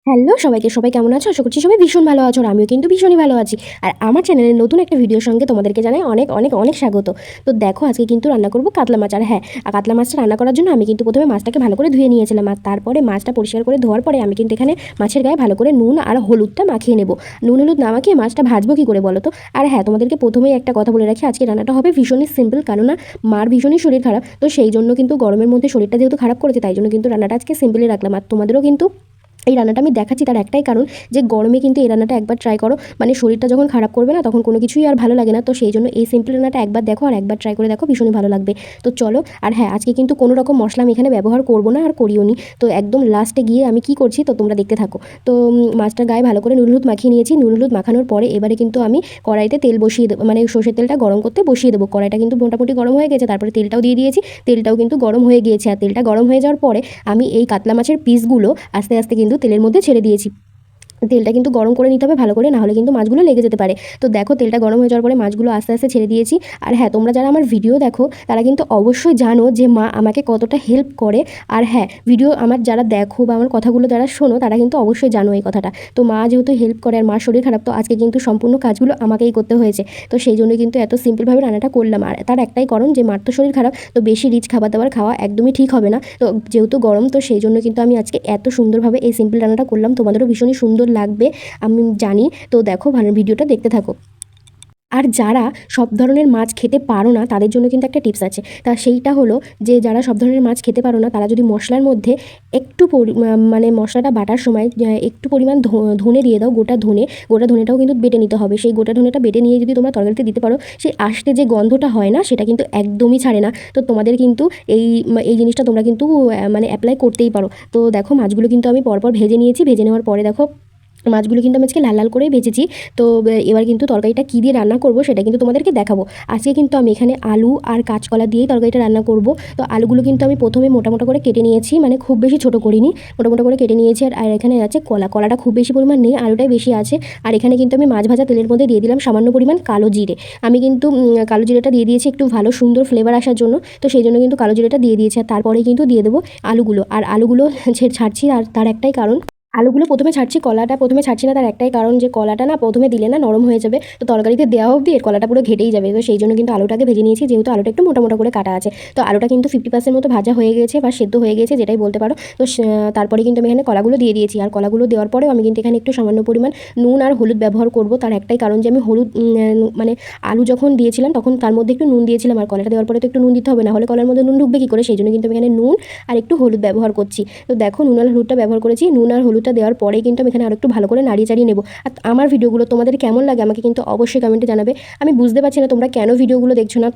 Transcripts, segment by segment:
Hello সবাইকে, সবাই কেমন আছো? আশা করছি সবাই ভীষণ ভালো আছো আর আমিও কিন্তু ভীষণই ভালো আছি। আর আমার চ্যানেলের নতুন একটা ভিডিওর সঙ্গে তোমাদেরকে জানাই অনেক অনেক অনেক স্বাগত। তো দেখো আজকে কিন্তু রান্না করব কাতলা মাছ। আর হ্যাঁ, কাতলা মাছটা রান্না করার জন্য আমি কিন্তু প্রথমে মাছটাকে ভালো করে ধুয়ে নিয়েছিলাম, আর তারপরে মাছটা পরিষ্কার করে ধোয়ার পরে আমি কিন্তু এখানে মাছের গায়ে ভালো করে নুন আর হলুদটা মাখিয়ে নেব। নুন হলুদ না মাখিয়ে মাছটা ভাজবো কী করে বলো তো? আর হ্যাঁ, তোমাদেরকে প্রথমেই একটা কথা বলে রাখি, আজকে রান্নাটা হবে ভীষণই সিম্পল, কেননা মার ভীষণই শরীর খারাপ। তো সেই জন্য কিন্তু গরমের মধ্যে শরীরটা যেহেতু খারাপ করেছে, তাই জন্য কিন্তু রান্নাটা আজকে সিম্পলই রাখলাম। আর তোমাদেরও কিন্তু এই রান্নাটা আমি দেখাচ্ছি তার একটাই কারণ, যে গরমে কিন্তু এই রান্নাটা একবার ট্রাই করো, মানে শরীরটা যখন খারাপ করবে না তখন কোনো কিছুই আর ভালো লাগে না। তো সেই জন্য এই সিম্পল রান্নাটা একবার দেখো আর একবার ট্রাই করে দেখো, ভীষণই ভালো লাগবে। তো চলো। আর হ্যাঁ, আজকে কিন্তু কোনো রকম মশলা আমি এখানে ব্যবহার করবো না আর করিও নি। তো একদম লাস্টে গিয়ে আমি কি করছি তো তোমরা দেখতে থাকো। তো মাছটার গায়ে ভালো করে নুন হলুদ মাখিয়ে নিয়েছি। নুন হলুদ মাখানোর পরে এবারে কিন্তু আমি কড়াইতে তেল বসিয়ে দেবো, মানে সর্ষের তেলটা গরম করতে বসিয়ে দেবো। কড়াইটা কিন্তু মোটামুটি গরম হয়ে গেছে, তারপরে তেলটাও দিয়ে দিয়েছি। তেলটাও কিন্তু গরম হয়ে গিয়েছে, আর তেলটা গরম হয়ে যাওয়ার পরে আমি এই কাতলা মাছের পিসগুলো আস্তে আস্তে কিন্তু তেলের মধ্যে ছেড়ে দিয়েছি। তেলটা কিন্তু গরম করে নিতে হবে ভালো করে, না হলে কিন্তু মাছগুলো লেগে যেতে পারে। তো দেখো তেলটা গরম হয়ে যাওয়ার পরে মাছগুলো আস্তে আস্তে ছেড়ে দিয়েছি। আর হ্যাঁ, তোমরা যারা আমার ভিডিও দেখো তারা কিন্তু অবশ্যই জানো যে মা আমাকে কতটা হেল্প করে। আর হ্যাঁ, ভিডিও আমার যারা দেখো বা আমার কথাগুলো যারা শোনো তারা কিন্তু অবশ্যই জানো এই কথাটা। তো মা যেহেতু হেল্প করে আর মার শরীর খারাপ, তো আজকে কিন্তু সম্পূর্ণ কাজগুলো আমাকেই করতে হয়েছে। তো সেই জন্য কিন্তু এত সিম্পলভাবে রান্নাটা করলাম। আর তার একটাই কারণ, যে মার তো শরীর খারাপ, তো বেশি রিচ খাবার দাবার খাওয়া একদমই ঠিক হবে না। তো যেহেতু গরম, তো সেই জন্য কিন্তু আমি আজকে এত সুন্দরভাবে এই সিম্পল রান্নাটা করলাম। তোমাদেরও ভীষণই সুন্দর লাগবে আমি জানি। তো দেখো, ভালো ভিডিওটা দেখতে থাকো। আর যারা সব ধরনের মাছ খেতে পারো না তাদের জন্য কিন্তু একটা টিপস আছে। তা সেইটা হলো, যে যারা সব ধরনের মাছ খেতে পারো না তারা যদি মশলার মধ্যে একটু মানে মশলাটা বাটার সময় একটু পরিমাণ ধনে দিয়ে দাও, গোটা ধনে। গোটা ধনেটাও কিন্তু বেটে নিতে হবে। সেই গোটা ধনেটা বেটে নিয়ে যদি তোমরা তরকারিতে দিতে পারো, সেই আস্তে যে গন্ধটা হয় না সেটা কিন্তু একদমই ছাড়ে না। তো তোমাদের কিন্তু এই এই জিনিসটা তোমরা কিন্তু মানে অ্যাপ্লাই করতেই পারো। তো দেখো, মাছগুলো কিন্তু আমি পরপর ভেজে নিয়েছি। ভেজে নেওয়ার পরে দেখো, মাছগুলো কিন্তু আমি আজকে লাল লাল করেই ভেজেছি। তো এবার কিন্তু তরকারিটা কী দিয়ে রান্না করব সেটা কিন্তু তোমাদেরকে দেখাবো। আজকে কিন্তু আমি এখানে আলু আর কাঁচকলা দিয়েই তরকারিটা রান্না করব। তো আলুগুলো কিন্তু আমি প্রথমে মোটা মোটা করে কেটে নিয়েছি, মানে খুব বেশি ছোটো করিনি, মোটা মোটা করে কেটে নিয়েছি। আর এখানে আছে কলা। কলাটা খুব বেশি পরিমাণ নেই, আলুটাই বেশি আছে। আর এখানে কিন্তু আমি মাছ ভাজা তেলের মধ্যে দিয়ে দিলাম সামান্য পরিমাণ কালো জিরে। আমি কিন্তু কালো জিরেটা দিয়ে দিয়েছি একটু ভালো সুন্দর ফ্লেভার আসার জন্য। তো সেই জন্য কিন্তু কালো জিরেটা দিয়ে দিয়েছি। আর তারপরেই কিন্তু দিয়ে দেবো আলুগুলো। আর আলুগুলো ছাড়ছি, আর তার একটাই কারণ, আলুগুলো প্রথমে ছাড়ছি, কলাটা প্রথমে ছাড়ছি না, তার একটাই কারণ, যে কলাটা না প্রথমে দিলে না নরম হয়ে যাবে, তো তরকারিতে দেওয়া অবধি এর কলাটা পুরো ঘেটেই যাবে। তো সেই জন্য কিন্তু আলুটাকে ভেজে নিয়েছি, যেহেতু আলুটা একটু মোটা মোটা করে কাটা আছে। তো আলুটা কিন্তু 50% মতো ভাজা হয়ে গেছে বা সেদ্ধ হয়ে গেছে, যেটাই বলতে পারো। তো তারপরে কিন্তু আমি এখানে কলাগুলো দিয়ে দিয়েছি। আর কলাগুলো দেওয়ার পরেও আমি কিন্তু এখানে একটু সামান্য পরিমাণ নুন আর হলুদ ব্যবহার করব। তার একটাই কারণ, যে আমি হলুদ মানে আলু যখন দিয়েছিলাম তখন তার মধ্যে একটু নুন দিয়েছিলাম, আর কলাটা দেওয়ার পরে তো একটু নুন দিতে হবে, না হলে কলার মধ্যে নুন ঢুকবে কী করে? সেই জন্য কিন্তু আমি এখানে নুন আর একটু হলুদ ব্যবহার করছি। তো দেখো, নুন আর হলুদটা ব্যবহার করেছি। নুন আর হলুদটা দেওয়ার পরে কিন্তু আমি এখানে আরও একটু ভালো করে নাড়িয়ে চাড়িয়ে নেব। আর আমার ভিডিওগুলো তোমাদের কেমন লাগে আমাকে কিন্তু অবশ্যই কমেন্টে জানাবে। আমি বুঝতে পারছি না তোমরা কেন ভিডিওগুলো দেখছো না।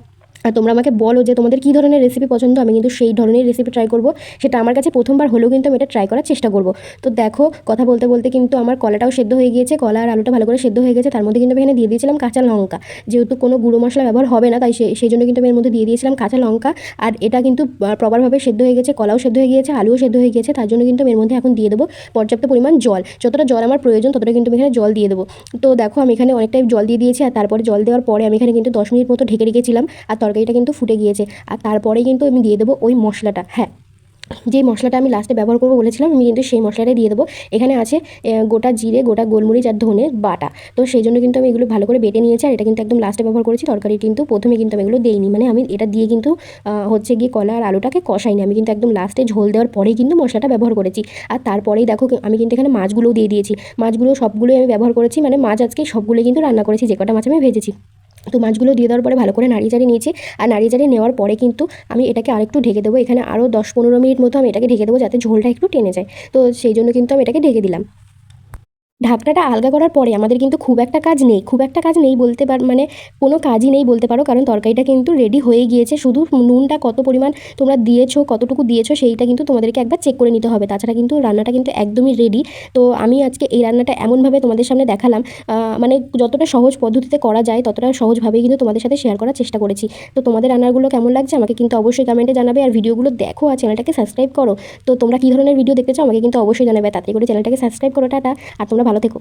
আর তোমরা আমাকে বলো যে তোমাদের কী ধরনের রেসিপি পছন্দ, আমি কিন্তু সেই ধরনের রেসিপি ট্রাই করব। সেটা আমার কাছে প্রথমবার হলেও কিন্তু আমি এটা ট্রাই করার চেষ্টা করব। তো দেখো, কথা বলতে বলতে কিন্তু আমার কলাটাও সেদ্ধ হয়ে গিয়েছে। কলা আর আলুটা ভালো করে সেদ্ধ হয়ে গেছে। তার মধ্যে কিন্তু আমি এখানে দিয়ে দিয়েছিলাম কাঁচা লঙ্কা। যেহেতু কোনো গুঁড়ো মশলা ব্যবহার হবে না, তাই সেই জন্য কিন্তু আমি এর মধ্যে দিয়ে দিয়েছিলাম কাঁচা লঙ্কা। আর এটা কিন্তু প্রপারভাবে সেদ্ধ হয়ে গেছে, কলাও সেদ্ধ হয়ে গিয়েছে, আলুও সেদ্ধ হয়ে গিয়েছে। তার জন্য কিন্তু আমি এর মধ্যে এখন দিয়ে দেবো পর্যাপ্ত পরিমাণ জল। যতটা জল আমার প্রয়োজন ততটা কিন্তু আমি এখানে জল দিয়ে দেবো। তো দেখো, আমি এখানে অনেকটাই জল দিয়ে দিয়েছি। আর তারপরে জল দেওয়ার পরে আমি এখানে কিন্তু 10 মিনিট মতো ঢেকে রেখেছিলাম। আর তরকারিটা কিন্তু ফুটে গিয়েছে। আর তারপরেই কিন্তু আমি দিয়ে দেবো ওই মশলাটা। হ্যাঁ, যে মশলাটা আমি লাস্টে ব্যবহার করবো বলেছিলাম, আমি কিন্তু সেই মশলাটাই দিয়ে দেবো। এখানে আছে গোটা জিরে, গোটা গোলমরিচ আর ধনে বাটা। তো সেই জন্য কিন্তু আমি এগুলো ভালো করে বেটে নিয়েছি। আর এটা কিন্তু একদম লাস্টে ব্যবহার করেছি। তরকারি কিন্তু প্রথমে কিন্তু আমি এগুলো দেইনি, মানে আমি এটা দিয়ে কিন্তু হচ্ছে গিয়ে কলা আর আলুটাকে কষাইনি। আমি কিন্তু একদম লাস্টে ঝোল দেওয়ার পরেই কিন্তু মশলাটা ব্যবহার করেছি। আর তারপরেই দেখো, আমি কিন্তু এখানে মাছগুলোও দিয়ে দিয়েছি। মাছগুলো সবগুলোই আমি ব্যবহার করেছি, মানে মাছ আজকে সবগুলোই কিন্তু রান্না করেছি, যে কটা মাছ আমি ভেজেছি। তো মাছগুলো দিয়ে দেওয়ার পরে ভালো করে নাড়িয়ে চাড়িয়ে নিয়েছি। আর নাড়িয়ে চাড়িয়ে নেওয়ার পরে কিন্তু আমি এটাকে আরেকটু ঢেকে দেবো। এখানে আরও 10-15 মিনিট মতো আমি এটাকে ঢেকে দেবো, যাতে ঝোলটা একটু টেনে যায়। তো সেই জন্য কিন্তু আমি এটাকে ঢেকে দিলাম। ঢাকনাটা আলগা করার পরে আমাদের কিন্তু খুব একটা কাজ নেই, খুব একটা কাজ নেই বলতে মানে কোনো কাজই নেই বলতে পারো, কারণ তরকারিটা কিন্তু রেডি হয়ে গিয়েছে। শুধু নুনটা কত পরিমাণ তোমরা দিয়েছো, কতটুকু দিয়েছো, সেইটা কিন্তু তোমাদেরকে একবার চেক করে নিতে হবে। তাছাড়া কিন্তু রান্নাটা কিন্তু একদমই রেডি। তো আমি আজকে এই রান্নাটা এমনভাবে তোমাদের সামনে দেখালাম, মানে যতটা সহজ পদ্ধতিতে করা যায় ততটা সহজভাবেই কিন্তু তোমাদের সাথে শেয়ার করার চেষ্টা করেছি। তো তোমাদের রান্নাগুলো কেমন লাগছে আমাকে কিন্তু অবশ্যই কমেন্টে জানাবে। আর ভিডিওগুলো দেখো আর চ্যানেলটাকে সাবস্ক্রাইব করো। তো তোমরা কী ধরনের ভিডিও দেখতে চাও আমাকে কিন্তু অবশ্যই জানাবে। তাড়াতাড়ি করে চ্যানেলটাকে সাবস্ক্রাইব করো। টাটা। আর তোমরা ভালো থেকো।